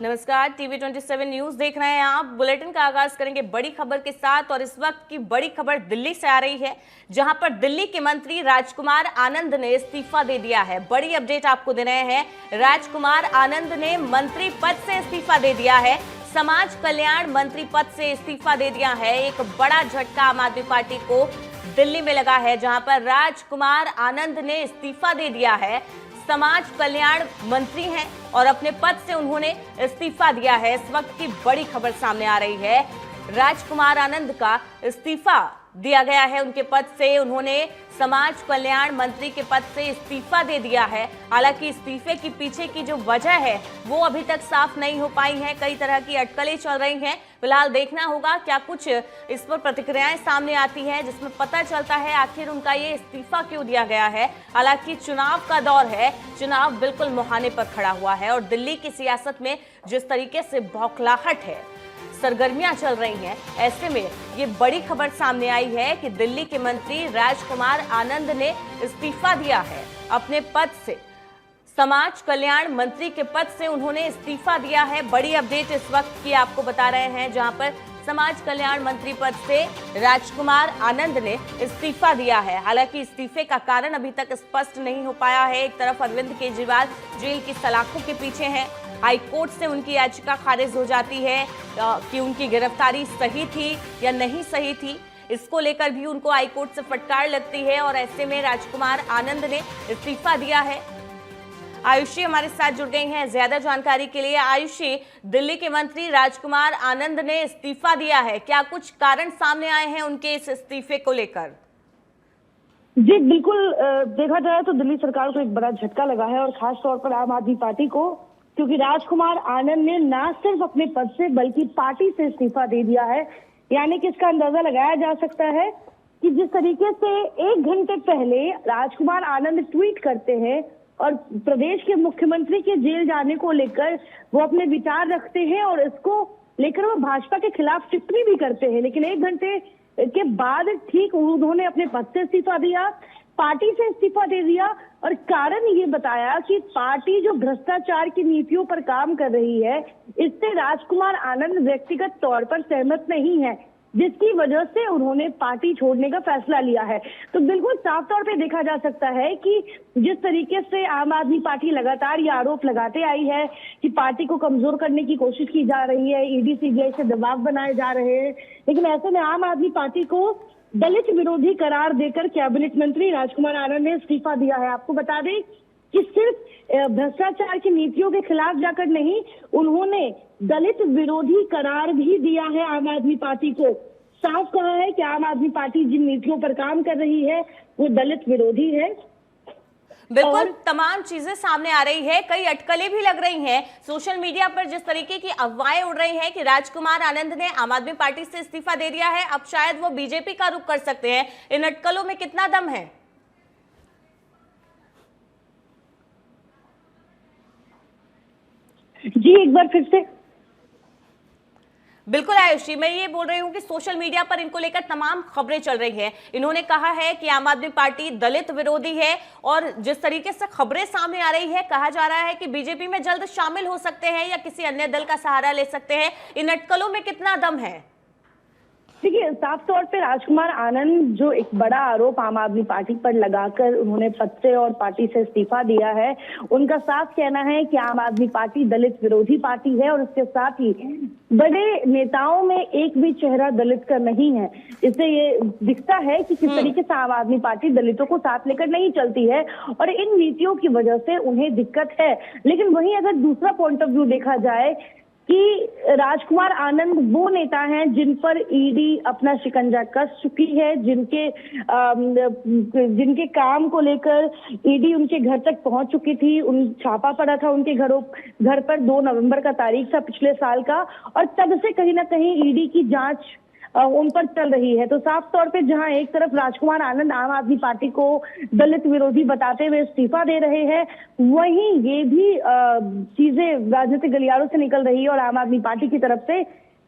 नमस्कार, TV 27 news देख रहे हैं आप। बुलेटिन का आगाज करेंगे बड़ी खबर के साथ और इस वक्त की बड़ी खबर दिल्ली से आ रही है, जहां पर दिल्ली के मंत्री राजकुमार आनंद ने इस्तीफा दे दिया है। बड़ी अपडेट आपको दे रहे हैं। राजकुमार आनंद ने मंत्री पद से इस्तीफा दे दिया है। समाज कल्याण मंत्री पद से इस्तीफा दे दिया है। एक बड़ा झटका आम आदमी पार्टी को दिल्ली में लगा है, जहां पर राजकुमार आनंद ने इस्तीफा दे दिया है। समाज कल्याण मंत्री हैं और अपने पद से उन्होंने इस्तीफा दिया है। इस वक्त की बड़ी खबर सामने आ रही है। राजकुमार आनंद का इस्तीफा दिया गया है उनके पद से। उन्होंने समाज कल्याण मंत्री के पद से इस्तीफा दे दिया है। हालांकि इस्तीफे के पीछे की जो वजह है वो अभी तक साफ नहीं हो पाई है। कई तरह की अटकलें चल रही हैं। फिलहाल देखना होगा क्या कुछ इस पर प्रतिक्रियाएं सामने आती हैं, जिसमें पता चलता है आखिर उनका ये इस्तीफा क्यों दिया गया है। हालांकि चुनाव का दौर है, चुनाव बिल्कुल मुहाने पर खड़ा हुआ है और दिल्ली की सियासत में जिस तरीके से बौखलाहट है, सरगर्मियां चल रही हैं, ऐसे में ये बड़ी खबर सामने आई है कि दिल्ली के मंत्री राजकुमार आनंद ने इस्तीफा दिया है अपने पद से। समाज कल्याण मंत्री के पद से उन्होंने इस्तीफा दिया है। बड़ी अपडेट इस वक्त की आपको बता रहे हैं, जहां पर समाज कल्याण मंत्री पद से राजकुमार आनंद ने इस्तीफा दिया है। हालांकि इस्तीफे का कारण अभी तक स्पष्ट नहीं हो पाया है। एक तरफ अरविंद केजरीवाल जेल की सलाखों के पीछे हैं। हाई कोर्ट से उनकी याचिका खारिज हो जाती है कि उनकी गिरफ्तारी सही थी या नहीं सही थी। इसको लेकर भी उनको हाई कोर्ट से फटकार लगती है और ऐसे में राजकुमार आनंद ने इस्तीफा दिया है। आयुषी हमारे साथ जुड़ गई हैं ज्यादा जानकारी के लिए। आयुषी, दिल्ली के मंत्री राजकुमार आनंद ने इस्तीफा दिया है, क्या कुछ कारण सामने आए हैं उनके इस इस्तीफे को लेकर? जी बिल्कुल, देखा जाए तो दिल्ली सरकार को एक बड़ा झटका लगा है और खास तौर पर आम आदमी पार्टी को, क्योंकि राजकुमार आनंद ने न सिर्फ अपने पद से बल्कि पार्टी से इस्तीफा दे दिया है। यानी कि इसका अंदाजा लगाया जा सकता है कि जिस तरीके से 1 घंटे पहले राजकुमार आनंद ट्वीट करते हैं और प्रदेश के मुख्यमंत्री के जेल जाने को लेकर वो अपने विचार रखते हैं और इसको लेकर वो भाजपा के खिलाफ टिप्पणी भी करते हैं, लेकिन 1 घंटे के बाद ठीक उन्होंने अपने पद से इस्तीफा दिया, पार्टी से इस्तीफा दे दिया और कारण ये बताया कि पार्टी जो भ्रष्टाचार की नीतियों पर काम कर रही है, इससे राजकुमार आनंद व्यक्तिगत तौर पर सहमत नहीं है, जिसकी वजह से उन्होंने पार्टी छोड़ने का फैसला लिया है। तो बिल्कुल साफ तौर पे देखा जा सकता है कि जिस तरीके से आम आदमी पार्टी लगातार ये आरोप लगाते आई है कि पार्टी को कमजोर करने की कोशिश की जा रही है, ईडी सीबीआई से दबाव बनाए जा रहे हैं, लेकिन ऐसे में आम आदमी पार्टी को दलित विरोधी करार देकर कैबिनेट मंत्री राजकुमार आनंद ने इस्तीफा दिया है। आपको बता दें कि सिर्फ भ्रष्टाचार की नीतियों के खिलाफ जाकर नहीं, उन्होंने दलित विरोधी करार भी दिया है। आम आदमी पार्टी को साफ कहा है कि आम आदमी पार्टी जिन नीतियों पर काम कर रही है वो दलित विरोधी है। बिल्कुल तमाम चीजें सामने आ रही है, कई अटकलें भी लग रही हैं। सोशल मीडिया पर जिस तरीके की अफवाहें उड़ रही हैं कि राजकुमार आनंद ने आम आदमी पार्टी से इस्तीफा दे दिया है, अब शायद वो बीजेपी का रुख कर सकते हैं, इन अटकलों में कितना दम है? जी एक बार फिर से। बिल्कुल आयुषी, मैं ये बोल रही हूँ कि सोशल मीडिया पर इनको लेकर तमाम खबरें चल रही हैं। इन्होंने कहा है कि आम आदमी पार्टी दलित विरोधी है और जिस तरीके से खबरें सामने आ रही है, कहा जा रहा है कि बीजेपी में जल्द शामिल हो सकते हैं या किसी अन्य दल का सहारा ले सकते हैं। इन अटकलों में कितना दम है? देखिए साफ तौर पे राजकुमार आनंद जो एक बड़ा आरोप आम आदमी पार्टी पर लगाकर उन्होंने पद से और पार्टी से इस्तीफा दिया है, उनका साफ कहना है कि आम आदमी पार्टी दलित विरोधी पार्टी है और इसके साथ ही बड़े नेताओं में एक भी चेहरा दलित का नहीं है। इससे ये दिखता है कि किस तरीके से आम आदमी पार्टी दलितों को साथ लेकर नहीं चलती है और इन नीतियों की वजह से उन्हें दिक्कत है। लेकिन वहीं अगर दूसरा पॉइंट ऑफ व्यू देखा जाए कि राजकुमार आनंद वो नेता हैं जिन पर ईडी अपना शिकंजा कस चुकी है, जिनके काम को लेकर ईडी उनके घर तक पहुंच चुकी थी। उन छापा पड़ा था उनके घर पर 2 नवंबर का तारीख था पिछले साल का, और तब से कहीं ना कहीं ईडी की जांच उन पर चल रही है। तो साफ तौर पे जहां एक तरफ राजकुमार आनंद आम आदमी पार्टी को दलित विरोधी बताते हुए इस्तीफा दे रहे हैं, वहीं ये भी चीजें राजनीतिक गलियारों से निकल रही है और आम आदमी पार्टी की तरफ से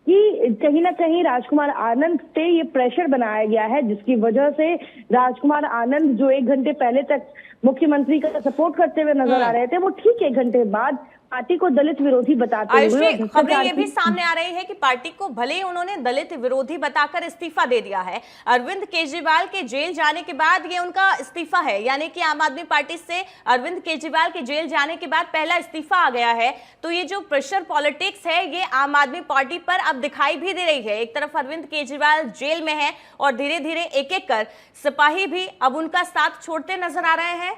कि कहीं ना कहीं राजकुमार आनंद पे ये प्रेशर बनाया गया है, जिसकी वजह से राजकुमार आनंद जो 1 घंटे पहले तक मुख्यमंत्री का सपोर्ट करते हुए नजर आ रहे थे, वो ठीक 1 घंटे बाद पार्टी को दलित विरोधी बताते हुए आयुषी, खबरें ये भी सामने आ रही है कि पार्टी को भले ही उन्होंने दलित विरोधी बताकर इस्तीफा दे दिया है, अरविंद केजरीवाल के जेल जाने के बाद ये उनका इस्तीफा है, यानी कि आम आदमी पार्टी से अरविंद केजरीवाल के जेल जाने के बाद पहला इस्तीफा आ गया है। तो ये जो प्रेशर पॉलिटिक्स है ये आम आदमी पार्टी पर अब दिखाई भी दे रही है। एक तरफ अरविंद केजरीवाल जेल में है और धीरे धीरे एक एक कर सिपाही भी अब उनका साथ छोड़ते नजर आ रहे हैं।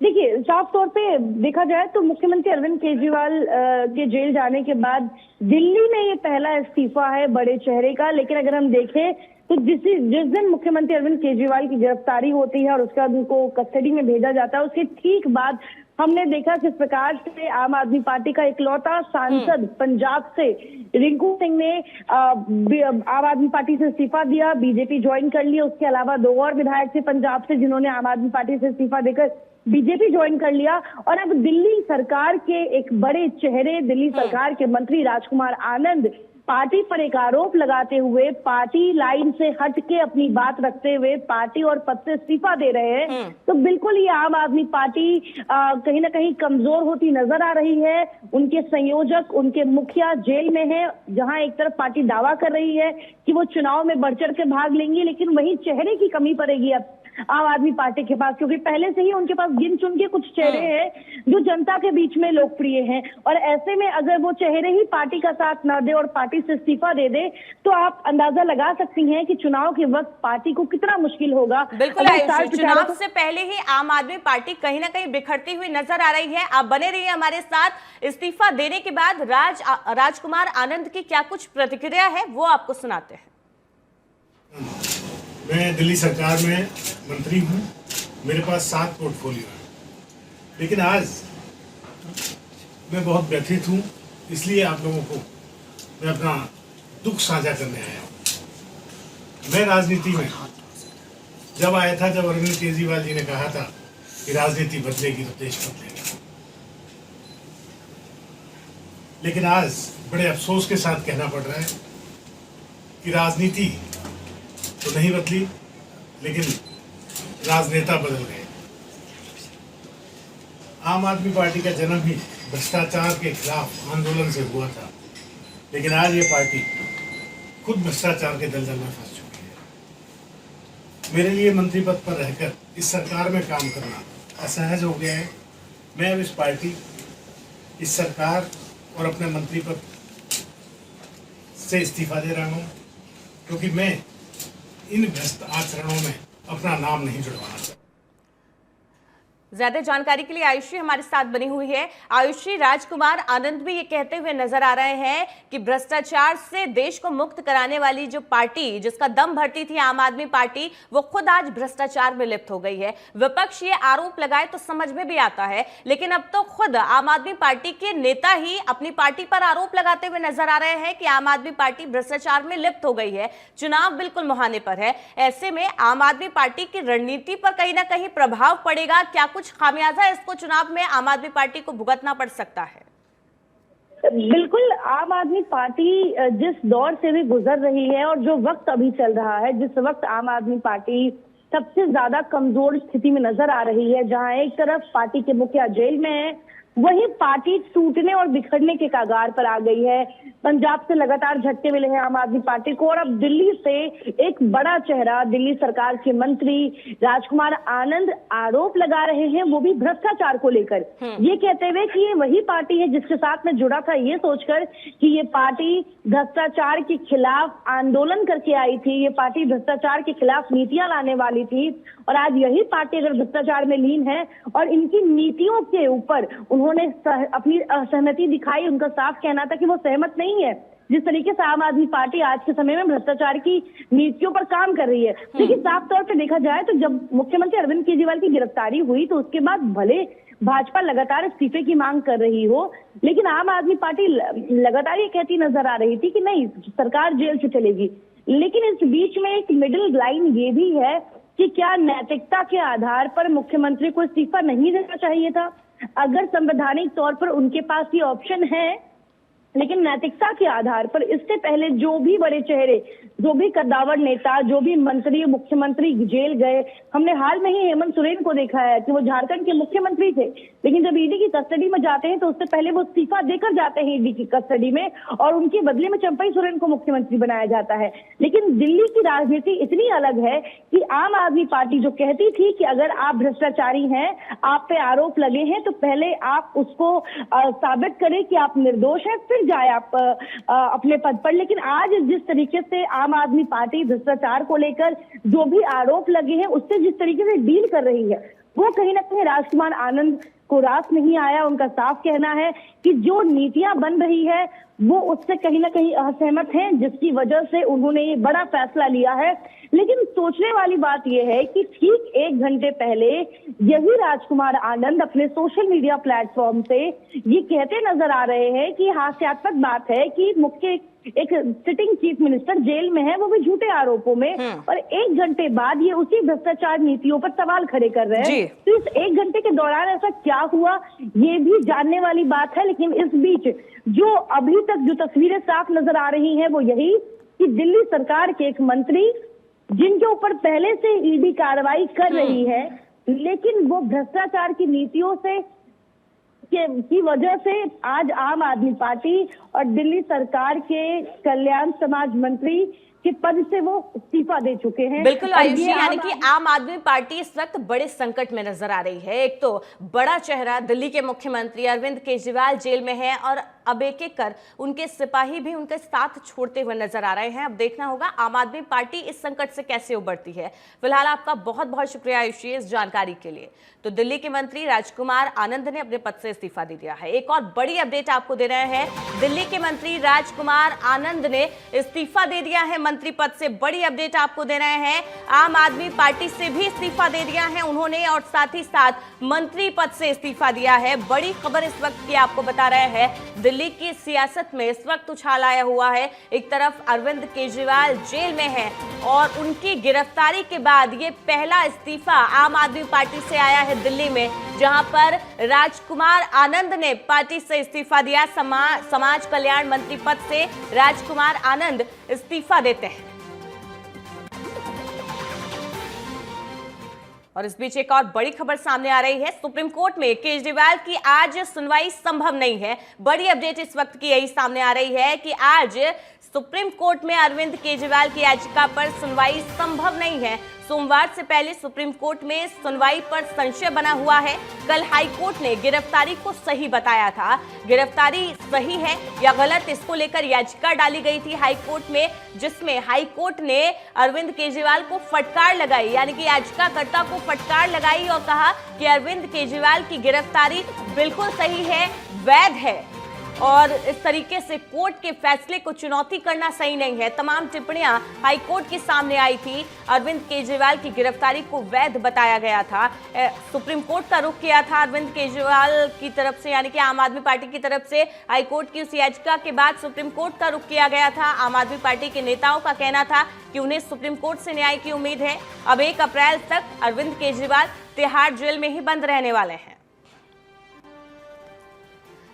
देखिए, साफ तौर पे देखा जाए तो मुख्यमंत्री अरविंद केजरीवाल के जेल जाने के बाद दिल्ली में ये पहला इस्तीफा है बड़े चेहरे का। लेकिन अगर हम देखें तो जिस दिन मुख्यमंत्री अरविंद केजरीवाल की गिरफ्तारी होती है और उसके बाद उनको कस्टडी में भेजा जाता है, उसके ठीक बाद हमने देखा किस प्रकार से आम आदमी पार्टी का इकलौता सांसद पंजाब से रिंकू सिंह ने आम आदमी पार्टी से इस्तीफा दिया, बीजेपी ज्वाइन कर लिया। उसके अलावा 2 और विधायक थे पंजाब से जिन्होंने आम आदमी पार्टी से इस्तीफा देकर बीजेपी ज्वाइन कर लिया। और अब दिल्ली सरकार के एक बड़े चेहरे, दिल्ली सरकार के मंत्री राजकुमार आनंद पार्टी पर एक आरोप लगाते हुए, पार्टी लाइन से हट के अपनी बात रखते हुए पार्टी और पद से इस्तीफा दे रहे हैं। तो बिल्कुल ये आम आदमी पार्टी कहीं ना कहीं कमजोर होती नजर आ रही है। उनके संयोजक, उनके मुखिया जेल में है, जहां एक तरफ पार्टी दावा कर रही है कि वो चुनाव में बढ़ चढ़ के भाग लेंगी, लेकिन वहीं चेहरे की कमी पड़ेगी अब आम आदमी पार्टी के पास, क्योंकि पहले से ही उनके पास गिन चुन के कुछ चेहरे हैं जो जनता के बीच में लोकप्रिय हैं। और ऐसे में अगर वो चेहरे ही पार्टी का साथ न दे और पार्टी से इस्तीफा दे दे, तो आप अंदाजा लगा सकती हैं कि चुनाव के वक्त पार्टी को कितना मुश्किल होगा। बिल्कुल आयुषी, चुनाव से पहले ही आम आदमी पार्टी कहीं ना कहीं बिखरती हुई नजर आ रही है। आप बने रहिए हमारे साथ। इस्तीफा देने के बाद राजकुमार आनंद की क्या कुछ प्रतिक्रिया है वो आपको सुनाते हैं। मैं दिल्ली सरकार में मंत्री हूँ, मेरे पास 7 पोर्टफोलियो है, लेकिन आज मैं बहुत व्यथित हूँ। इसलिए आप लोगों को मैं अपना दुख साझा करने आया हूँ। मैं राजनीति में जब आया था, जब अरविंद केजरीवाल जी ने कहा था कि राजनीति बदलेगी तो देश बदलेगा, लेकिन आज बड़े अफसोस के साथ कहना पड़ रहा है कि राजनीति तो नहीं बदली, लेकिन राजनेता बदल गए। आम आदमी पार्टी का जन्म ही भ्रष्टाचार के खिलाफ आंदोलन से हुआ था, लेकिन आज ये पार्टी खुद भ्रष्टाचार के दलदल में फंस चुकी है। मेरे लिए मंत्री पद पर रहकर इस सरकार में काम करना असहज हो गया है। मैं अब इस पार्टी, इस सरकार और अपने मंत्री पद से इस्तीफा दे रहा हूँ, क्योंकि मैं इन भ्रष्ट आचरणों में अपना नाम नहीं जुड़वाना चाहता। ज्यादा जानकारी के लिए आयुषी हमारे साथ बनी हुई है। आयुषी, राजकुमार आनंद भी ये कहते हुए नजर आ रहे हैं कि भ्रष्टाचार से देश को मुक्त कराने वाली जो पार्टी, जिसका दम भरती थी आम आदमी पार्टी, वो खुद आज भ्रष्टाचार में लिप्त हो गई है। विपक्ष ये आरोप लगाए तो समझ में भी आता है, लेकिन अब तो खुद आम आदमी पार्टी के नेता ही अपनी पार्टी पर आरोप लगाते हुए नजर आ रहे हैं कि आम आदमी पार्टी भ्रष्टाचार में लिप्त हो गई है। चुनाव बिल्कुल मुहाने पर है। ऐसे में आम आदमी पार्टी की रणनीति पर कहीं ना कहीं प्रभाव पड़ेगा। क्या कुछ खामियाजा इसको चुनाव में आम आदमी पार्टी को भुगतना पड़ सकता है? बिल्कुल, आम आदमी पार्टी जिस दौर से भी गुजर रही है और जो वक्त अभी चल रहा है, जिस वक्त आम आदमी पार्टी सबसे ज्यादा कमजोर स्थिति में नजर आ रही है, जहां एक तरफ पार्टी के मुखिया जेल में है, वही पार्टी टूटने और बिखरने के कगार पर आ गई है। पंजाब से लगातार झटके मिले हैं आम आदमी पार्टी को, और अब दिल्ली से एक बड़ा चेहरा, दिल्ली सरकार के मंत्री राजकुमार आनंद आरोप लगा रहे हैं, वो भी भ्रष्टाचार को लेकर। ये कहते हुए कि ये वही पार्टी है जिसके साथ में जुड़ा था, ये सोचकर कि ये पार्टी भ्रष्टाचार के खिलाफ आंदोलन करके आई थी, ये पार्टी भ्रष्टाचार के खिलाफ नीतियां लाने वाली थी, और आज यही पार्टी अगर भ्रष्टाचार में लीन है और इनकी नीतियों के ऊपर उन्होंने अपनी असहमति दिखाई, उनका साफ कहना था कि वो सहमत नहीं है जिस तरीके से आम आदमी पार्टी आज के समय में भ्रष्टाचार की नीतियों पर काम कर रही है। लेकिन साफ तौर पर देखा जाए तो जब मुख्यमंत्री अरविंद केजरीवाल की गिरफ्तारी हुई तो उसके बाद भले भाजपा लगातार इस्तीफे की मांग कर रही हो, लेकिन आम आदमी पार्टी लगातार ये कहती नजर आ रही थी कि नहीं, सरकार जेल से चलेगी। लेकिन इस बीच में एक मिडिल लाइन ये भी है कि क्या नैतिकता के आधार पर मुख्यमंत्री को इस्तीफा नहीं देना चाहिए था? अगर संवैधानिक तौर पर उनके पास ये ऑप्शन है, लेकिन नैतिकता के आधार पर इससे पहले जो भी बड़े चेहरे, जो भी कद्दावर नेता, जो भी मंत्री, मुख्यमंत्री जेल गए, हमने हाल में ही हेमंत सोरेन को देखा है कि वो झारखंड के मुख्यमंत्री थे, लेकिन जब ईडी की कस्टडी में जाते हैं तो उससे पहले वो इस्तीफा देकर जाते हैं ईडी की कस्टडी में, और उनके बदले में चंपई सोरेन को मुख्यमंत्री बनाया जाता है। लेकिन दिल्ली की राजनीति इतनी अलग है कि आम आदमी पार्टी जो कहती थी कि अगर आप भ्रष्टाचारी हैं, आप पे आरोप लगे हैं, तो पहले आप उसको साबित करें कि आप निर्दोष हैं, फिर जाए आप अपने पद पर। लेकिन आज जिस तरीके से आम आदमी पार्टी भ्रष्टाचार को लेकर जो भी आरोप लगे हैं उससे जिस तरीके से डील कर रही है, वो कहीं ना कहीं राजकुमार आनंद को रास नहीं आया। उनका साफ कहना है कि जो नीतियां बन रही है वो उससे कहीं ना कहीं असहमत हैं, जिसकी वजह से उन्होंने ये बड़ा फैसला लिया है। लेकिन सोचने वाली बात यह है कि ठीक 1 घंटे पहले यही राजकुमार आनंद अपने सोशल मीडिया प्लेटफॉर्म से ये कहते नजर आ रहे हैं कि हास्यास्पद बात है कि मुख्य एक सिटिंग चीफ मिनिस्टर जेल में है, वो भी झूठे आरोपों में, और 1 घंटे बाद ये उसी भ्रष्टाचार नीतियों पर सवाल खड़े कर रहे हैं। तो इस 1 घंटे के दौरान ऐसा क्या हुआ ये भी जानने वाली बात है। लेकिन इस बीच जो अभी तक जो तस्वीरें साफ नजर आ रही हैं वो यही कि दिल्ली सरकार के एक मंत्री, जिनके ऊपर पहले से ईडी कार्रवाई कर रही है, लेकिन वो भ्रष्टाचार की नीतियों से की वजह से आज आम आदमी पार्टी और दिल्ली सरकार के कल्याण समाज मंत्री के पद से वो इस्तीफा दे चुके हैं। बिल्कुल आयुषी, यानी कि आम आदमी पार्टी इस वक्त बड़े संकट में नजर आ रही है। एक तो बड़ा चेहरा दिल्ली के मुख्यमंत्री अरविंद केजरीवाल जेल में है और अब एक एक कर उनके सिपाही भी उनके साथ छोड़ते हुए नजर आ रहे हैं। अब देखना होगा आम आदमी पार्टी इस संकट से कैसे उबरती है। फिलहाल आपका बहुत बहुत शुक्रिया आयुषी इस जानकारी के लिए। तो दिल्ली के मंत्री राजकुमार आनंद ने अपने पद से इस्तीफा दे दिया है। एक और बड़ी अपडेट आपको दे रहे हैं, दिल्ली के मंत्री राजकुमार आनंद ने इस्तीफा दे दिया है मंत्री पद से। बड़ी अपडेट आपको दे रहे हैं, आम आदमी पार्टी से भी इस्तीफा दे दिया है उन्होंने और साथ ही साथ मंत्री पद से इस्तीफा दिया है। बड़ी खबर इस वक्त की आपको बता रहे हैं, दिल्ली की सियासत में इस वक्त उछाल आया हुआ है। एक तरफ अरविंद केजरीवाल जेल में है और उनकी गिरफ्तारी के बाद ये पहला इस्तीफा आम आदमी पार्टी से आया है दिल्ली में, जहां पर राजकुमार आनंद ने पार्टी से इस्तीफा दिया। समाज कल्याण मंत्री पद से राजकुमार आनंद इस्तीफा देते हैं। और इस बीच एक और बड़ी खबर सामने आ रही है, सुप्रीम कोर्ट में केजरीवाल की आज सुनवाई संभव नहीं है। बड़ी अपडेट इस वक्त की यही सामने आ रही है कि आज सुप्रीम कोर्ट में अरविंद केजरीवाल की याचिका पर सुनवाई संभव नहीं है। सोमवार से पहले सुप्रीम कोर्ट में सुनवाई पर संशय बना हुआ है। कल हाई कोर्ट ने गिरफ्तारी को सही बताया था। गिरफ्तारी सही है या गलत, इसको लेकर याचिका डाली गई थी हाई कोर्ट में, जिसमें हाई कोर्ट ने अरविंद केजरीवाल को फटकार लगाई, यानी कि याचिकाकर्ता को फटकार लगाई और कहा कि अरविंद केजरीवाल की गिरफ्तारी बिल्कुल सही है, वैध है और इस तरीके से कोर्ट के फैसले को चुनौती करना सही नहीं है। तमाम टिप्पणियां हाई कोर्ट के सामने आई थी। अरविंद केजरीवाल की गिरफ्तारी को वैध बताया गया था। सुप्रीम कोर्ट का रुख किया था अरविंद केजरीवाल की तरफ से, यानी कि आम आदमी पार्टी की तरफ से। हाई कोर्ट की उस याचिका के बाद सुप्रीम कोर्ट का रुख किया गया था। आम आदमी पार्टी के नेताओं का कहना था कि उन्हें सुप्रीम कोर्ट से न्याय की उम्मीद है। अब 1 अप्रैल तक अरविंद केजरीवाल तिहाड़ जेल में ही बंद रहने वाले हैं।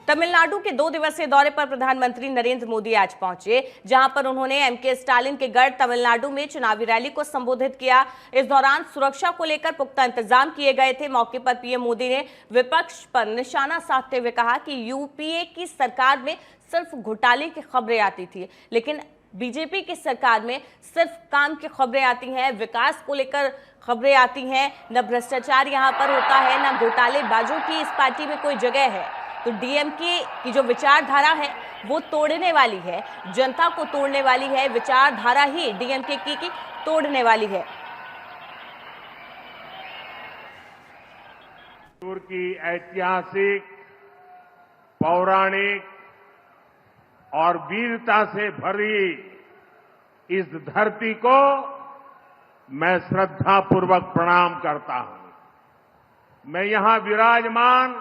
तमिलनाडु के 2 दिवसीय दौरे पर प्रधानमंत्री नरेंद्र मोदी आज पहुंचे, जहां पर उन्होंने एमके स्टालिन के गढ़ तमिलनाडु में चुनावी रैली को संबोधित किया। इस दौरान सुरक्षा को लेकर पुख्ता इंतजाम किए गए थे। मौके पर पीएम मोदी ने विपक्ष पर निशाना साधते हुए कहा कि यूपीए की सरकार में सिर्फ घोटाले की खबरें आती थी, लेकिन बीजेपी की सरकार में सिर्फ काम की खबरें आती हैं, विकास को लेकर खबरें आती हैं। न भ्रष्टाचार यहाँ पर होता है, न घोटालेबाजों की इस पार्टी में कोई जगह है। तो डीएमके की जो विचारधारा है वो तोड़ने वाली है, जनता को तोड़ने वाली है। विचारधारा ही डीएमके की तोड़ने वाली है। की ऐतिहासिक, पौराणिक और वीरता से भरी इस धरती को मैं श्रद्धापूर्वक प्रणाम करता हूं। मैं यहां विराजमान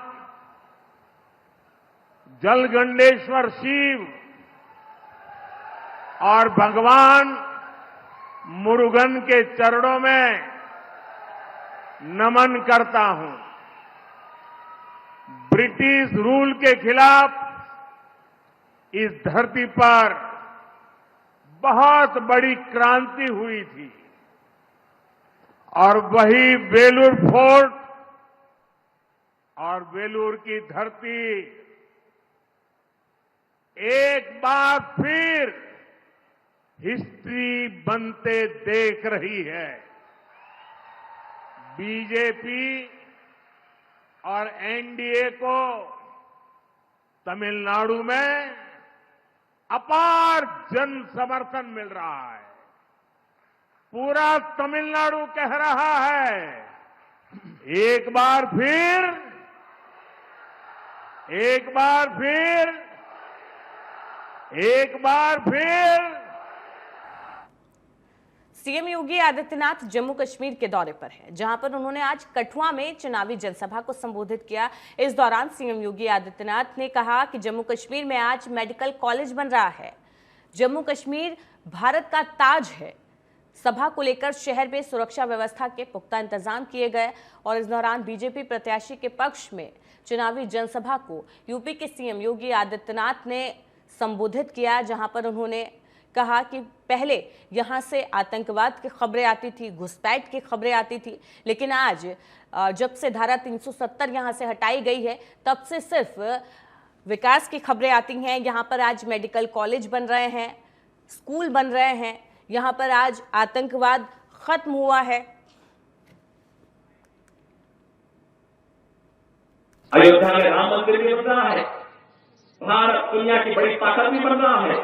जलगंडेश्वर शिव और भगवान मुरुगन के चरणों में नमन करता हूं। ब्रिटिश रूल के खिलाफ इस धरती पर बहुत बड़ी क्रांति हुई थी और वही वेलूर फोर्ट और वेलूर की धरती एक बार फिर हिस्ट्री बनते देख रही है। बीजेपी और एनडीए को तमिलनाडु में अपार जन समर्थन मिल रहा है। पूरा तमिलनाडु कह रहा है एक बार फिर सीएम योगी आदित्यनाथ जम्मू कश्मीर के दौरे पर हैं, जहां पर उन्होंने आज कठुआ में चुनावी जनसभा को संबोधित किया। इस दौरान सीएम योगी आदित्यनाथ ने कहा कि जम्मू कश्मीर में आज मेडिकल कॉलेज बन रहा है। जम्मू कश्मीर भारत का ताज है। सभा को लेकर शहर में सुरक्षा व्यवस्था के पुख्ता इंतजाम किए गए और इस दौरान बीजेपी प्रत्याशी के पक्ष में चुनावी जनसभा को यूपी के सीएम योगी आदित्यनाथ ने संबोधित किया, जहां पर उन्होंने कहा कि पहले यहां से आतंकवाद की खबरें आती थी, घुसपैठ की खबरें आती थी, लेकिन आज जब से धारा 370 यहां से हटाई गई है तब से सिर्फ विकास की खबरें आती हैं। यहां पर आज मेडिकल कॉलेज बन रहे हैं, स्कूल बन रहे हैं, यहां पर आज आतंकवाद खत्म हुआ है। अयोध्या में राम मंदिर भी बन रहा है, भारत दुनिया की बड़ी ताकत भी बन रहा है,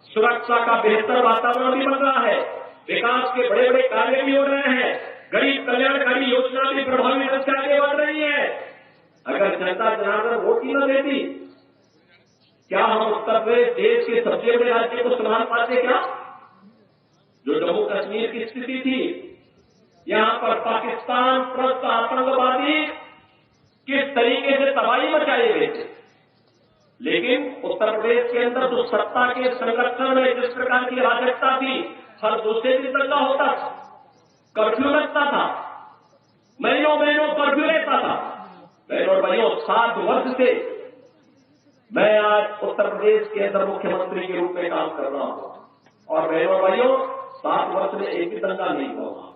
सुरक्षा का बेहतर वातावरण भी बन रहा है, विकास के बड़े बड़े कार्य भी हो रहे हैं, गरीब कल्याणकारी योजना भी प्रभावी ढंग से आगे बढ़ रही है। अगर जनता जनार्दन वोट ही न देती, क्या हम उत्तर प्रदेश देश के सबसे बड़े राज्य को संभाल पाते? क्या जो जम्मू कश्मीर की स्थिति थी, यहां पर पाकिस्तान प्रस्त आतंकवादी किस तरीके से तबाही मचाए गए थे, लेकिन उत्तर प्रदेश के अंदर तो सत्ता के संरक्षण में जिस प्रकार की अराजकता थी, हर दूसरे दिन दंगा होता था, कर्फ्यू लगता था, महीनों महीनों कर्फ्यू रहता था। बहनों और भाइयों, 7 वर्ष से मैं आज उत्तर प्रदेश के अंदर मुख्यमंत्री के रूप में काम कर रहा हूं और बहनों और भाइयों, 7 वर्ष में एक भी दंगा नहीं हुआ।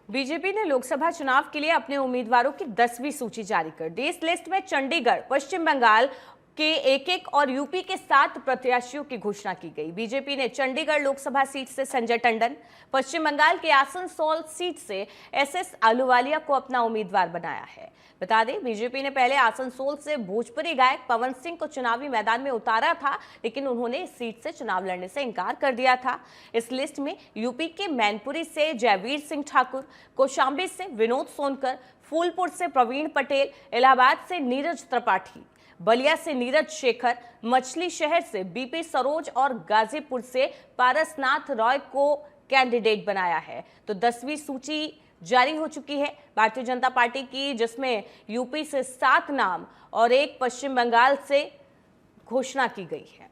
बीजेपी ने लोकसभा चुनाव के लिए अपने उम्मीदवारों की 10वीं सूची जारी कर दी। इस लिस्ट में चंडीगढ़, पश्चिम बंगाल के 1-1 और यूपी के 7 प्रत्याशियों की घोषणा की गई। बीजेपी ने चंडीगढ़ लोकसभा सीट से संजय टंडन, पश्चिम बंगाल के आसनसोल सीट से एसएस अहलूवालिया को अपना उम्मीदवार बनाया है। बता दें, बीजेपी ने पहले आसनसोल से भोजपुरी गायक पवन सिंह को चुनावी मैदान में उतारा था, लेकिन उन्होंने इस सीट से चुनाव लड़ने से इनकार कर दिया था। इस लिस्ट में यूपी के मैनपुरी से जयवीर सिंह ठाकुर, कौशाम्बी से विनोद सोनकर, फूलपुर से प्रवीण पटेल, इलाहाबाद से नीरज त्रिपाठी, बलिया से नीरज शेखर, मछली शहर से बीपी सरोज और गाजीपुर से पारसनाथ रॉय को कैंडिडेट बनाया है। तो 10वीं सूची जारी हो चुकी है भारतीय जनता पार्टी की, जिसमें यूपी से 7 नाम और 1 पश्चिम बंगाल से घोषणा की गई है।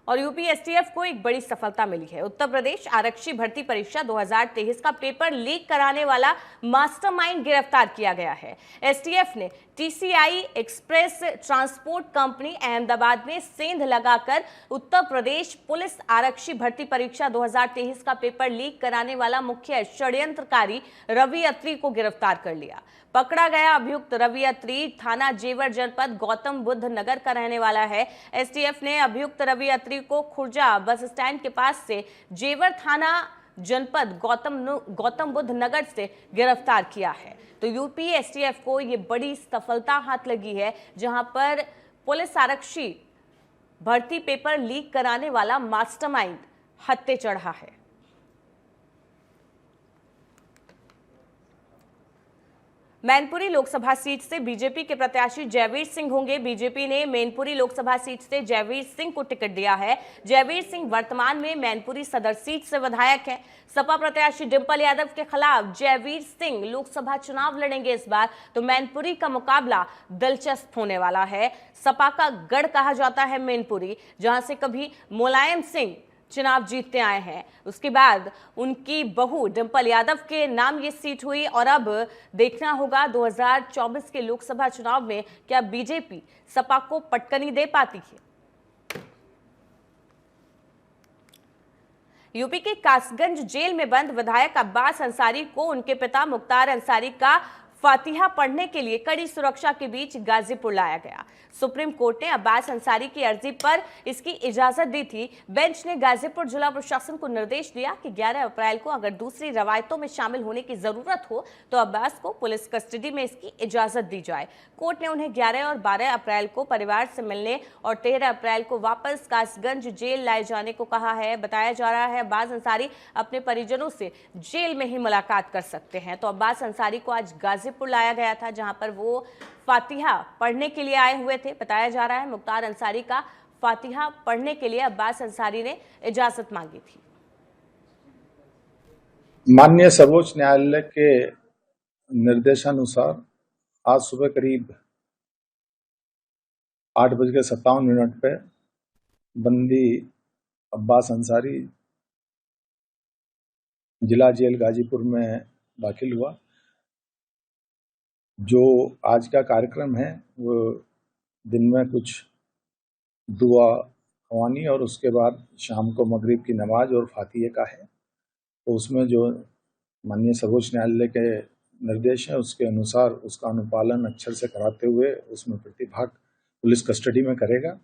और यूपी एसटीएफ को एक बड़ी सफलता मिली है। उत्तर प्रदेश आरक्षी भर्ती परीक्षा 2023 का पेपर लीक कराने वाला मास्टरमाइंड गिरफ्तार किया गया है। एसटीएफ ने TCI express transport company Ahmedabad में सेंध लगाकर उत्तर प्रदेश पुलिस आरक्षी भर्ती परीक्षा 2023 का पेपर लीक कराने वाला मुख्य षड्यंत्रकारी रवि अत्री को गिरफ्तार कर लिया। पकड़ा गया अभियुक्त रवि अत्री थाना जेवर जनपद गौतम बुद्ध नगर का रहने वाला है। एसटीएफ ने अभियुक्त रवि अत्री को खुर्जा बस स्टैंड के पास से जेवर थाना जनपद गौतम बुद्ध नगर से गिरफ्तार किया है। तो यूपी एसटीएफ को ये बड़ी सफलता हाथ लगी है, जहां पर पुलिस आरक्षी भर्ती पेपर लीक कराने वाला मास्टरमाइंड हत्थे चढ़ा है। मैनपुरी लोकसभा सीट से बीजेपी के प्रत्याशी जयवीर सिंह होंगे। बीजेपी ने मैनपुरी लोकसभा सीट से जयवीर सिंह को टिकट दिया है। जयवीर सिंह वर्तमान में मैनपुरी सदर सीट से विधायक हैं। सपा प्रत्याशी डिंपल यादव के खिलाफ जयवीर सिंह लोकसभा चुनाव लड़ेंगे इस बार। तो मैनपुरी का मुकाबला दिलचस्प होने वाला है। सपा का गढ़ कहा जाता है मैनपुरी, जहां से कभी मुलायम सिंह चुनाव जीतते आए हैं। उसके बाद उनकी बहू डिंपल यादव के नाम ये सीट हुई और अब देखना होगा 2024 के लोकसभा चुनाव में क्या बीजेपी सपा को पटकनी दे पाती है। यूपी के कासगंज जेल में बंद विधायक अब्बास अंसारी को उनके पिता मुख्तार अंसारी का फातिहा पढ़ने के लिए कड़ी सुरक्षा के बीच गाजीपुर लाया गया। सुप्रीम कोर्ट ने अब्बास अंसारी की अर्जी पर इसकी इजाजत दी थी। बेंच ने गाजीपुर जिला प्रशासन को निर्देश दिया कि 11 अप्रैल को अगर दूसरी रवायतों में शामिल होने की जरूरत हो तो अब्बास को पुलिस कस्टडी में इसकी इजाजत दी जाए। कोर्ट ने उन्हें 11 और 12 अप्रैल को परिवार से मिलने और 13 अप्रैल को वापस कासगंज जेल लाए जाने को कहा है। बताया जा रहा है अब्बास अंसारी अपने परिजनों से जेल में ही मुलाकात कर सकते हैं। तो अब्बास अंसारी को आज गाजीपुर लाया गया था, जहां पर वो फातिहा पढ़ने के लिए आए हुए थे। बताया जा रहा है मुख्तार अंसारी का फातिहा पढ़ने के लिए अब्बास अंसारी ने इजाजत मांगी थी। माननीय सर्वोच्च न्यायालय के निर्देशानुसार आज सुबह करीब 8:57 पे बंदी अब्बास अंसारी जिला जेल गाजीपुर में दाखिल हुआ। जो आज का कार्यक्रम है वो दिन में कुछ दुआ ख्वानी और उसके बाद शाम को मगरिब की नमाज और फातिहे का है। तो उसमें जो माननीय सर्वोच्च न्यायालय के निर्देश है उसके अनुसार उसका अनुपालन अक्षर से कराते हुए उसमें प्रतिभाग पुलिस कस्टडी में करेगा।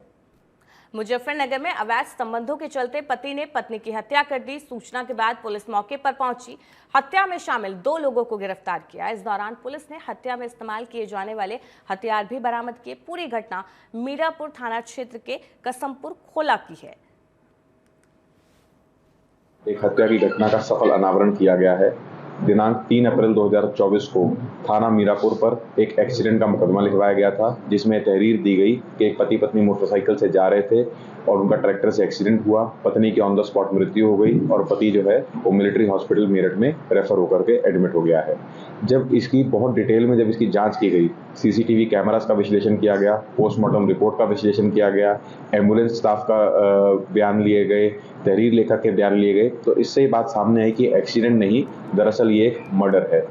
मुजफ्फरनगर में अवैध संबंधों के चलते पति ने पत्नी की हत्या कर दी। सूचना के बाद पुलिस मौके पर पहुंची, हत्या में शामिल 2 लोगों को गिरफ्तार किया। इस दौरान पुलिस ने हत्या में इस्तेमाल किए जाने वाले हथियार भी बरामद किए। पूरी घटना मीरापुर थाना क्षेत्र के कसमपुर खोला की है। एक हत्या की घटना का सफल अनावरण किया गया है। दिनांक 3 अप्रैल 2024 को थाना मीरापुर पर एक एक्सीडेंट का मुकदमा लिखवाया गया था, जिसमें तहरीर दी गई कि एक पति पत्नी मोटरसाइकिल से जा रहे थे और उनका ट्रैक्टर से एक्सीडेंट हुआ। पत्नी की ऑन द स्पॉट मृत्यु हो गई और पति जो है वो मिलिट्री हॉस्पिटल मेरठ में रेफर होकर के एडमिट हो गया है। जब इसकी बहुत डिटेल में इसकी जांच की गई, सीसीटीवी कैमरास का विश्लेषण किया गया, पोस्टमार्टम रिपोर्ट का विश्लेषण किया गया, एम्बुलेंस स्टाफ का बयान लिए गए, तहरीर लेखक के बयान लिए गए, तो इससे ये बात सामने आई कि एक्सीडेंट नहीं, दरअसल ये एक मर्डर है।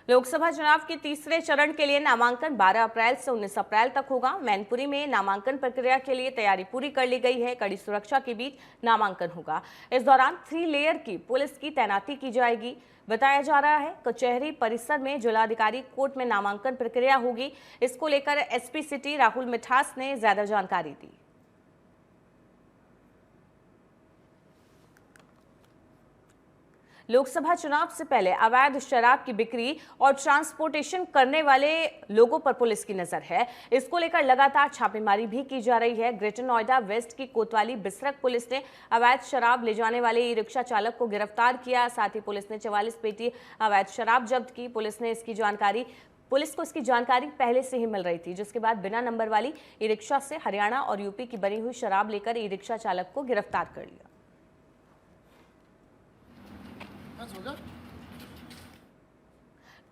लोकसभा चुनाव के तीसरे चरण के लिए नामांकन 12 अप्रैल से 19 अप्रैल तक होगा। मैनपुरी में नामांकन प्रक्रिया के लिए तैयारी पूरी कर ली गई है। कड़ी सुरक्षा के बीच नामांकन होगा। इस दौरान 3 लेयर की पुलिस की तैनाती की जाएगी। बताया जा रहा है कचहरी परिसर में जिलाधिकारी कोर्ट में नामांकन प्रक्रिया होगी। इसको लेकर एसपी सिटी राहुल मिठास ने ज्यादा जानकारी दी। लोकसभा चुनाव से पहले अवैध शराब की बिक्री और ट्रांसपोर्टेशन करने वाले लोगों पर पुलिस की नजर है। इसको लेकर लगातार छापेमारी भी की जा रही है। ग्रेटर नोएडा वेस्ट की कोतवाली बिसरक पुलिस ने अवैध शराब ले जाने वाले ई रिक्शा चालक को गिरफ्तार किया। साथ ही पुलिस ने 44 पेटी अवैध शराब जब्त की। पुलिस को इसकी जानकारी पहले से ही मिल रही थी, जिसके बाद बिना नंबर वाली ई रिक्शा से हरियाणा और यूपी की बनी हुई शराब लेकर ई रिक्शा चालक को गिरफ्तार कर लिया।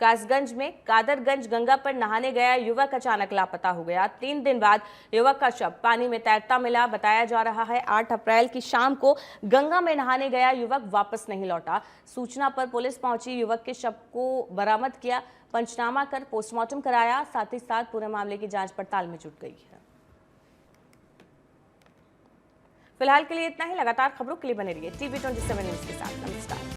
कासगंज में कादरगंज गंगा पर नहाने गया युवक अचानक लापता हो गया। 3 दिन बाद युवक का शव पानी में तैरता मिला। बताया जा रहा है 8 अप्रैल की शाम को गंगा में नहाने गया युवक वापस नहीं लौटा। सूचना पर पुलिस पहुंची, युवक के शव को बरामद किया, पंचनामा कर पोस्टमार्टम कराया। साथ ही साथ पूरे मामले की जांच पड़ताल में जुट गई है। फिलहाल के लिए इतना ही। लगातार खबरों के लिए बने रहिए TV 27 न्यूज के साथ। नमस्कार।